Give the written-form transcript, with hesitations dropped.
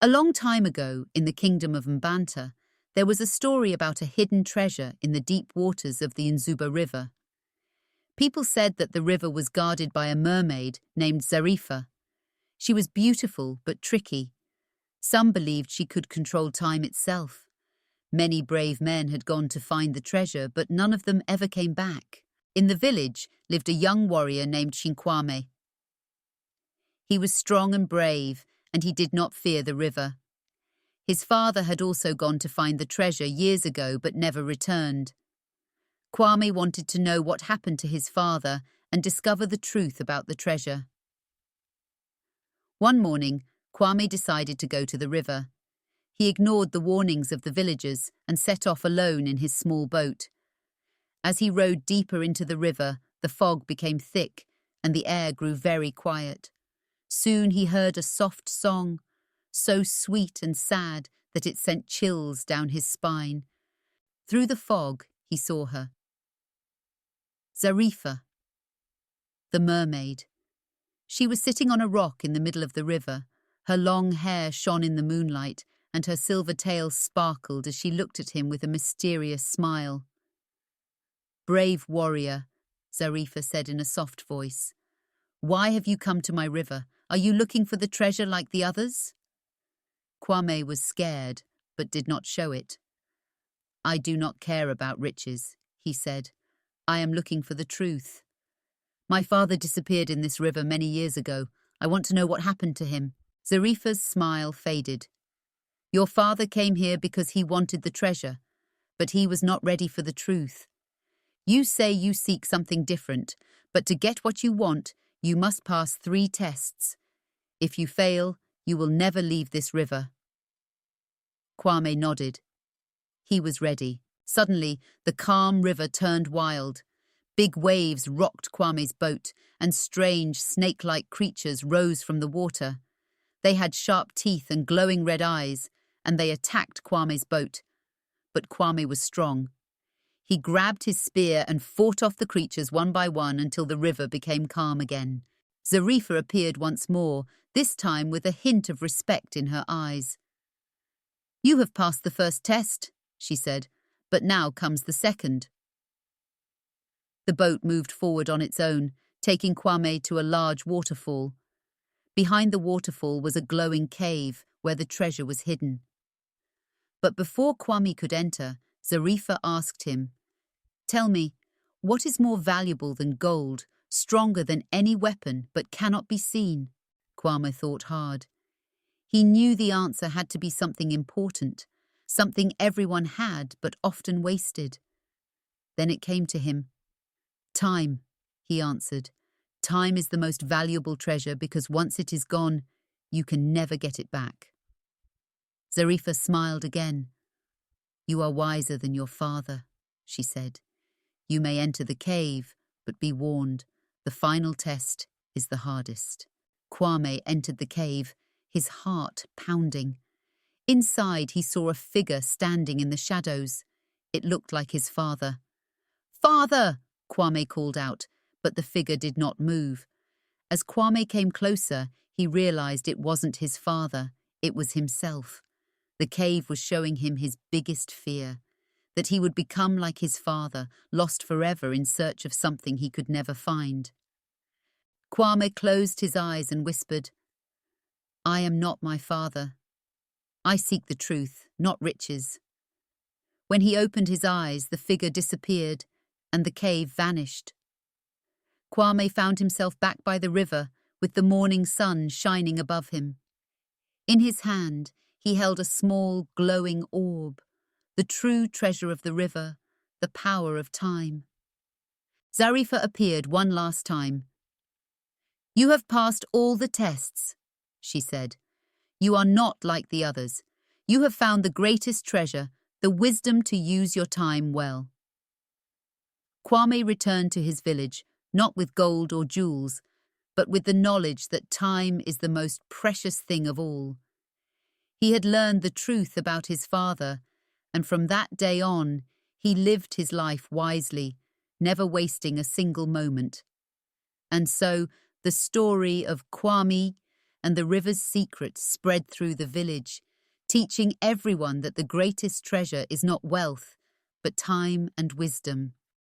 A long time ago, in the kingdom of Mbanta, there was a story about a hidden treasure in the deep waters of the Nzuba River. People said that the river was guarded by a mermaid named Zarifa. She was beautiful but tricky. Some believed she could control time itself. Many brave men had gone to find the treasure, but none of them ever came back. In the village lived a young warrior named Kwame. He was strong and brave, and he did not fear the river. His father had also gone to find the treasure years ago but never returned. Kwame wanted to know what happened to his father and discover the truth about the treasure. One morning, Kwame decided to go to the river. He ignored the warnings of the villagers and set off alone in his small boat. As he rowed deeper into the river, the fog became thick and the air grew very quiet. Soon he heard a soft song, so sweet and sad that it sent chills down his spine. Through the fog, he saw her. Zarifa, the mermaid. She was sitting on a rock in the middle of the river. Her long hair shone in the moonlight, and her silver tail sparkled as she looked at him with a mysterious smile. "Brave warrior," Zarifa said in a soft voice. "Why have you come to my river? Are you looking for the treasure like the others?" Kwame was scared, but did not show it. "I do not care about riches," he said. "I am looking for the truth. My father disappeared in this river many years ago. I want to know what happened to him." Zarifa's smile faded. "Your father came here because he wanted the treasure, but he was not ready for the truth. You say you seek something different, but to get what you want, you must pass 3 tests. If you fail, you will never leave this river." Kwame nodded. He was ready. Suddenly, the calm river turned wild. Big waves rocked Kwame's boat, and strange, snake-like creatures rose from the water. They had sharp teeth and glowing red eyes, and they attacked Kwame's boat. But Kwame was strong. He grabbed his spear and fought off the creatures one by one until the river became calm again. Zarifa appeared once more, this time with a hint of respect in her eyes. "You have passed the first test," she said, "but now comes the second." The boat moved forward on its own, taking Kwame to a large waterfall. Behind the waterfall was a glowing cave where the treasure was hidden. But before Kwame could enter, Zarifa asked him, "Tell me, what is more valuable than gold, stronger than any weapon, but cannot be seen?" Kwame thought hard. He knew the answer had to be something important, something everyone had but often wasted. Then it came to him. "Time," he answered. "Time is the most valuable treasure because once it is gone, you can never get it back." Zarifa smiled again. "You are wiser than your father," she said. "You may enter the cave, but be warned, the final test is the hardest." Kwame entered the cave, his heart pounding. Inside, he saw a figure standing in the shadows. It looked like his father. "Father!" Kwame called out, but the figure did not move. As Kwame came closer, he realized it wasn't his father, it was himself. The cave was showing him his biggest fear, that he would become like his father, lost forever in search of something he could never find. Kwame closed his eyes and whispered, "I am not my father. I seek the truth, not riches." When he opened his eyes, the figure disappeared, and the cave vanished. Kwame found himself back by the river, with the morning sun shining above him. In his hand, he held a small, glowing orb, the true treasure of the river, the power of time. Zarifa appeared one last time. "You have passed all the tests," she said. "You are not like the others. You have found the greatest treasure, the wisdom to use your time well." Kwame returned to his village, not with gold or jewels, but with the knowledge that time is the most precious thing of all. He had learned the truth about his father, and from that day on, he lived his life wisely, never wasting a single moment. And so, the story of Kwame and the river's secret spread through the village, teaching everyone that the greatest treasure is not wealth, but time and wisdom.